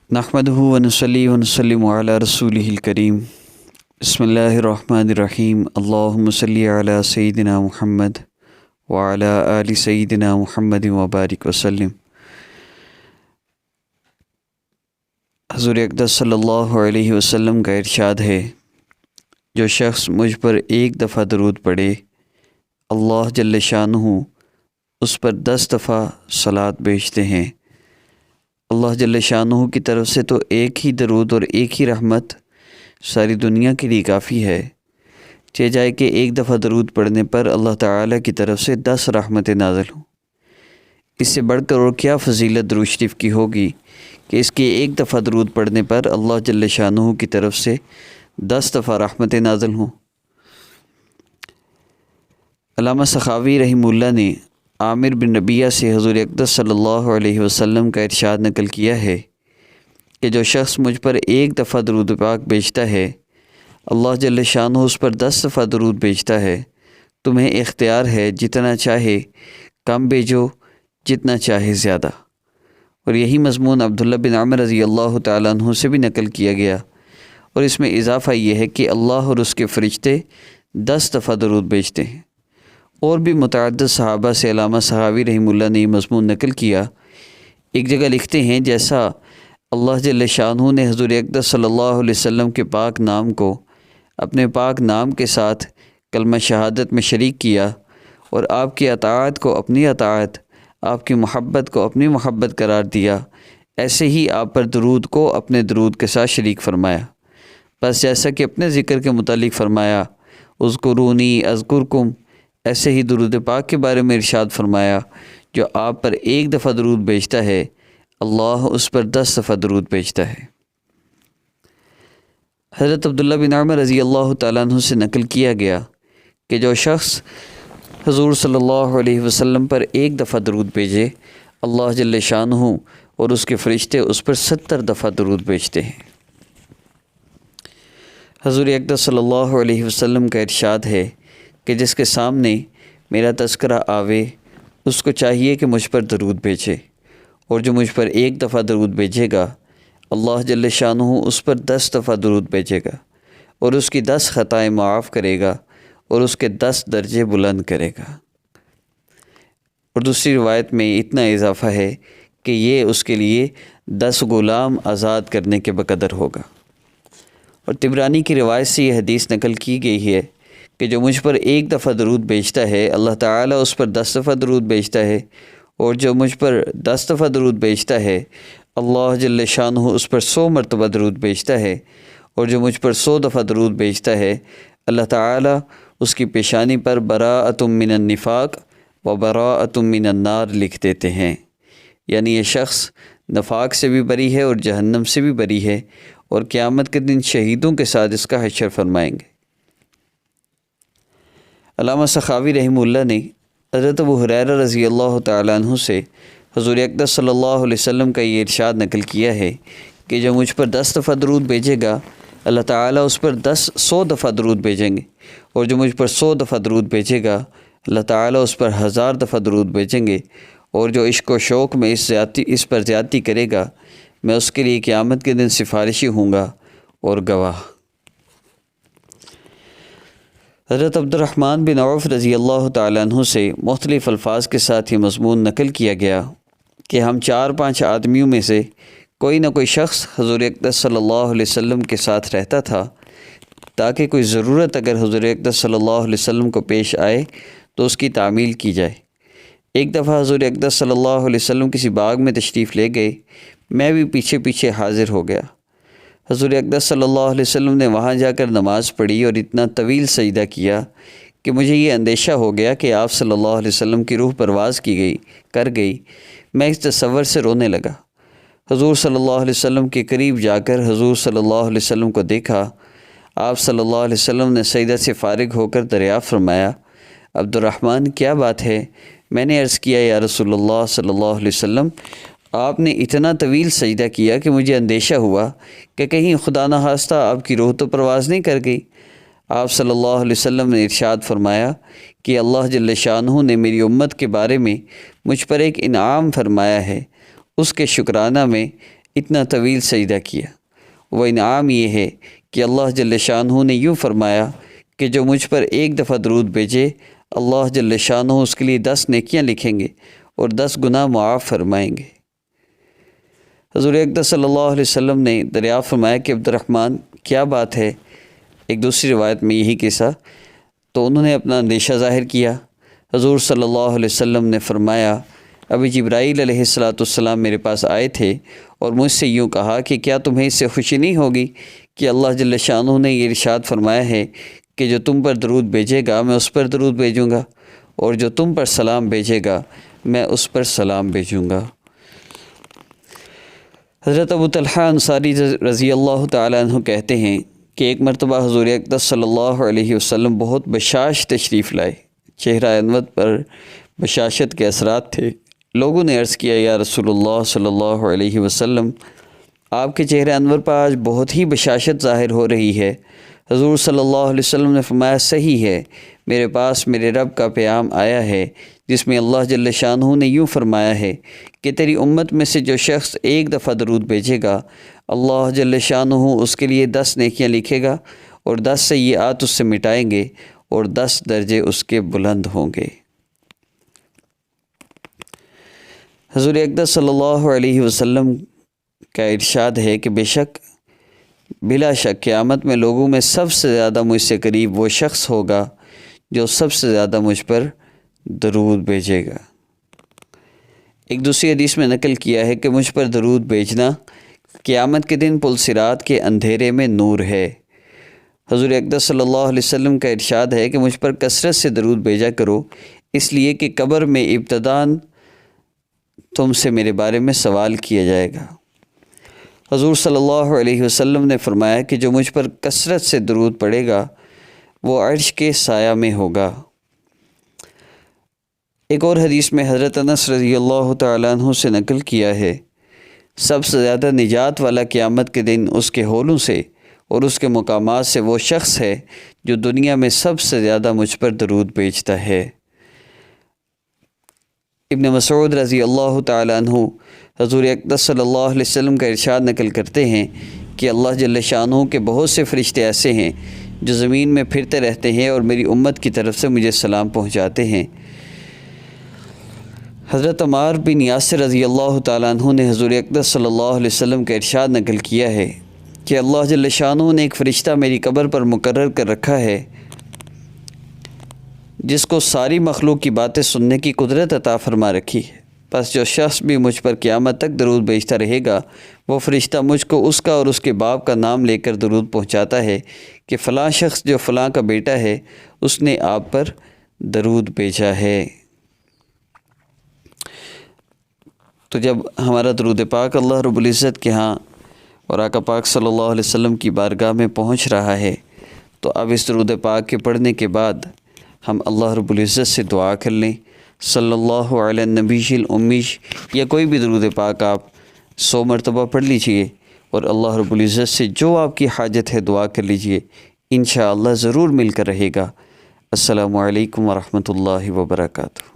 نحمدہ ونصلی ونسلم علی رسولہ الکریم۔ بسم اللہ الرحمن الرحیم۔ اللہم صلی علی سیدنا محمد وعلی آل سیدنا محمد وبارک وسلم۔ حضور اقدس صلی اللہ علیہ وسلم کا ارشاد ہے، جو شخص مجھ پر ایک دفعہ درود پڑھے، اللہ جل شانہ اس پر 10 دفعہ صلوات بھیجتے ہیں۔ اللہ جل شانہ کی طرف سے تو ایک ہی درود اور ایک ہی رحمت ساری دنیا کے لیے کافی ہے، چاہے جائے کہ ایک دفعہ درود پڑھنے پر اللہ تعالیٰ کی طرف سے 10 رحمتیں نازل ہوں۔ اس سے بڑھ کر اور کیا فضیلت درود شریف کی ہوگی کہ اس کے ایک دفعہ درود پڑھنے پر اللہ جل شانہ کی طرف سے 10 دفعہ رحمتیں نازل ہوں۔ علامہ سخاوی رحمہ اللہ نے عامر بن ربیعہ سے حضور اقدس صلی اللہ علیہ وسلم کا ارشاد نقل کیا ہے کہ جو شخص مجھ پر ایک دفعہ درود پاک بھیجتا ہے، اللہ جل شانہ اس پر 10 دفعہ درود بھیجتا ہے۔ تمہیں اختیار ہے، جتنا چاہے کم بھیجو، جتنا چاہے زیادہ۔ اور یہی مضمون عبداللہ بن عمر رضی اللہ تعالیٰ عنہ سے بھی نقل کیا گیا، اور اس میں اضافہ یہ ہے کہ اللہ اور اس کے فرشتے 10 دفعہ درود بھیجتے ہیں۔ اور بھی متعدد صحابہ سے علامہ سخاوی رحمہ اللہ نے یہ مضمون نقل کیا۔ ایک جگہ لکھتے ہیں، جیسا اللہ جل شانہ نے حضور اقدس صلی اللہ علیہ وسلم کے پاک نام کو اپنے پاک نام کے ساتھ کلمہ شہادت میں شریک کیا، اور آپ کی اطاعت کو اپنی اطاعت، آپ کی محبت کو اپنی محبت قرار دیا، ایسے ہی آپ پر درود کو اپنے درود کے ساتھ شریک فرمایا۔ بس جیسا کہ اپنے ذکر کے متعلق فرمایا، اذکرونی اذکرکم، ایسے ہی درود پاک کے بارے میں ارشاد فرمایا، جو آپ پر ایک دفعہ درود بھیجتا ہے، اللہ اس پر 10 دفعہ درود بھیجتا ہے۔ حضرت عبداللہ بن عمر رضی اللہ تعالیٰ عنہ سے نقل کیا گیا کہ جو شخص حضور صلی اللہ علیہ وسلم پر ایک دفعہ درود بھیجے، اللہ جل شانہ اور اس کے فرشتے اس پر 70 دفعہ درود بھیجتے ہیں۔ حضور اقدس صلی اللہ علیہ وسلم کا ارشاد ہے کہ جس کے سامنے میرا تذکرہ آوے، اس کو چاہیے کہ مجھ پر درود بھیجے، اور جو مجھ پر ایک دفعہ درود بھیجے گا، اللہ جل شانہ اس پر 10 دفعہ درود بھیجے گا، اور اس کی 10 خطائیں معاف کرے گا، اور اس کے 10 درجے بلند کرے گا۔ اور دوسری روایت میں اتنا اضافہ ہے کہ یہ اس کے لیے 10 غلام آزاد کرنے کے بقدر ہوگا۔ اور طبرانی کی روایت سے یہ حدیث نقل کی گئی ہے کہ جو مجھ پر ایک دفعہ درود بھیجتا ہے، اللہ تعالیٰ اس پر 10 دفعہ درود بھیجتا ہے، اور جو مجھ پر 10 دفعہ درود بھیجتا ہے، اللہ جل شانہ اس پر 100 مرتبہ درود بھیجتا ہے، اور جو مجھ پر 100 دفعہ درود بھیجتا ہے، اللہ تعالیٰ اس کی پیشانی پر براءۃ من النفاق و براءۃ من النار لکھ دیتے ہیں۔ یعنی یہ شخص نفاق سے بھی بری ہے اور جہنم سے بھی بری ہے، اور قیامت کے دن شہیدوں کے ساتھ اس کا حشر فرمائیں گے۔ علامہ سخاوی رحمہ اللہ نے حضرت ابو ہریرہ رضی اللہ تعالیٰ عنہ سے حضور اقدس صلی اللہ علیہ وسلم کا یہ ارشاد نقل کیا ہے کہ جو مجھ پر 10 دفعہ درود بھیجے گا، اللہ تعالیٰ اس پر 100 دفعہ درود بھیجیں گے، اور جو مجھ پر 100 دفعہ درود بھیجے گا، اللہ تعالیٰ اس پر 1000 دفعہ درود بھیجیں گے، اور جو عشق و شوق میں اس پر زیادتی کرے گا، میں اس کے لیے قیامت کے دن سفارشی ہوں گا اور گواہ۔ حضرت عبد الرحمن بن عوف رضی اللہ تعالیٰ عنہ سے مختلف الفاظ کے ساتھ یہ مضمون نقل کیا گیا کہ ہم 4-5 آدمیوں میں سے کوئی نہ کوئی شخص حضور اقدس صلی اللہ علیہ وسلم کے ساتھ رہتا تھا، تاکہ کوئی ضرورت اگر حضور اقدس صلی اللہ علیہ وسلم کو پیش آئے تو اس کی تعمیل کی جائے۔ ایک دفعہ حضور اقدس صلی اللہ علیہ وسلم کسی باغ میں تشریف لے گئے، میں بھی پیچھے پیچھے حاضر ہو گیا۔ حضور اقدس صلی اللہ علیہ وسلم نے وہاں جا کر نماز پڑھی اور اتنا طویل سجدہ کیا کہ مجھے یہ اندیشہ ہو گیا کہ آپ صلی اللہ علیہ وسلم کی روح پرواز کر گئی۔ میں اس تصور سے رونے لگا۔ حضور صلی اللہ علیہ وسلم کے قریب جا کر حضور صلی اللہ علیہ وسلم کو دیکھا۔ آپ صلی اللہ علیہ وسلم نے سجدہ سے فارغ ہو کر دریافت فرمایا، عبد الرحمن کیا بات ہے؟ میں نے عرض کیا، یا رسول اللہ صلی اللہ علیہ وسلم، آپ نے اتنا طویل سجدہ کیا کہ مجھے اندیشہ ہوا کہ کہیں خدا نخواستہ آپ کی روح تو پرواز نہیں کر گئی۔ آپ صلی اللہ علیہ وسلم نے ارشاد فرمایا کہ اللہ جل شانہ نے میری امت کے بارے میں مجھ پر ایک انعام فرمایا ہے، اس کے شکرانہ میں اتنا طویل سجدہ کیا۔ وہ انعام یہ ہے کہ اللہ جل شانہ نے یوں فرمایا کہ جو مجھ پر ایک دفعہ درود بھیجے اللہ جل شانہ اس کے لیے 10 نیکیاں لکھیں گے اور 10 گناہ معاف فرمائیں گے۔ حضور اقدس صلی اللہ علیہ وسلم نے دریافت فرمایا کہ عبد الرحمن کیا بات ہے، ایک دوسری روایت میں یہی قصہ، تو انہوں نے اپنا اندیشہ ظاہر کیا۔ حضور صلی اللہ علیہ وسلم نے فرمایا ابھی جبرائیل علیہ السلام میرے پاس آئے تھے اور مجھ سے یوں کہا کہ کیا تمہیں اس سے خوشی نہیں ہوگی کہ اللہ جل شانہ نے یہ ارشاد فرمایا ہے کہ جو تم پر درود بھیجے گا میں اس پر درود بھیجوں گا، اور جو تم پر سلام بھیجے گا میں اس پر سلام بھیجوں گا۔ حضرت ابو طلحہ انصاری رضی اللہ تعالیٰ عنہ کہتے ہیں کہ ایک مرتبہ حضور اقدس صلی اللہ علیہ وسلم بہت بشاش تشریف لائے، چہرہ انور پر بشاشت کے اثرات تھے۔ لوگوں نے عرض کیا یا رسول اللہ صلی اللہ علیہ وسلم، آپ کے چہرہ انور پر آج بہت ہی بشاشت ظاہر ہو رہی ہے۔ حضور صلی اللہ علیہ وسلم نے فرمایا صحیح ہے، میرے پاس میرے رب کا پیام آیا ہے جس میں اللہ جل شانہ نے یوں فرمایا ہے کہ تیری امت میں سے جو شخص ایک دفعہ درود بھیجے گا اللہ جل شانہ اس کے لیے 10 نیکیاں لکھے گا اور 10 سیئات اس سے مٹائیں گے اور 10 درجے اس کے بلند ہوں گے۔ حضور اقدس صلی اللہ علیہ وسلم کا ارشاد ہے کہ بلا شک قیامت میں لوگوں میں سب سے زیادہ مجھ سے قریب وہ شخص ہوگا جو سب سے زیادہ مجھ پر درود بھیجے گا۔ ایک دوسری حدیث میں نقل کیا ہے کہ مجھ پر درود بھیجنا قیامت کے دن پل صراط کے اندھیرے میں نور ہے۔ حضور اقدس صلی اللہ علیہ وسلم کا ارشاد ہے کہ مجھ پر کثرت سے درود بھیجا کرو، اس لیے کہ قبر میں ابتداً تم سے میرے بارے میں سوال کیا جائے گا۔ حضور صلی اللہ علیہ وسلم نے فرمایا کہ جو مجھ پر کثرت سے درود پڑے گا وہ عرش کے سایہ میں ہوگا۔ ایک اور حدیث میں حضرت انس رضی اللہ تعالیٰ عنہ سے نقل کیا ہے سب سے زیادہ نجات والا قیامت کے دن اس کے ہولوں سے اور اس کے مقامات سے وہ شخص ہے جو دنیا میں سب سے زیادہ مجھ پر درود بھیجتا ہے۔ ابن مسعود رضی اللہ تعالیٰ عنہ حضور اقدس صلی اللہ علیہ وسلم کا ارشاد نقل کرتے ہیں کہ اللہ جل شانہ کے بہت سے فرشتے ایسے ہیں جو زمین میں پھرتے رہتے ہیں اور میری امت کی طرف سے مجھے سلام پہنچاتے ہیں۔ حضرت عمار بن یاسر رضی اللہ تعالیٰ عنہ نے حضور اقدس صلی اللہ علیہ وسلم کا ارشاد نقل کیا ہے کہ اللہ جل شانہ نے ایک فرشتہ میری قبر پر مقرر کر رکھا ہے جس کو ساری مخلوق کی باتیں سننے کی قدرت عطا فرما رکھی ہے، بس جو شخص بھی مجھ پر قیامت تک درود بھیجتا رہے گا وہ فرشتہ مجھ کو اس کا اور اس کے باپ کا نام لے کر درود پہنچاتا ہے کہ فلاں شخص جو فلاں کا بیٹا ہے اس نے آپ پر درود بھیجا ہے۔ تو جب ہمارا درود پاک اللہ رب العزت کے ہاں اور آقا پاک صلی اللہ علیہ وسلم کی بارگاہ میں پہنچ رہا ہے تو اب اس درود پاک کے پڑھنے کے بعد ہم اللہ رب العزت سے دعا کر لیں۔ صلی اللہ علی النبی الامی، یا کوئی بھی درود پاک آپ 100 مرتبہ پڑھ لیجئے اور اللہ رب العزت سے جو آپ کی حاجت ہے دعا کر لیجئے، انشاءاللہ ضرور مل کر رہے گا۔ السلام علیکم ورحمۃ اللہ وبرکاتہ۔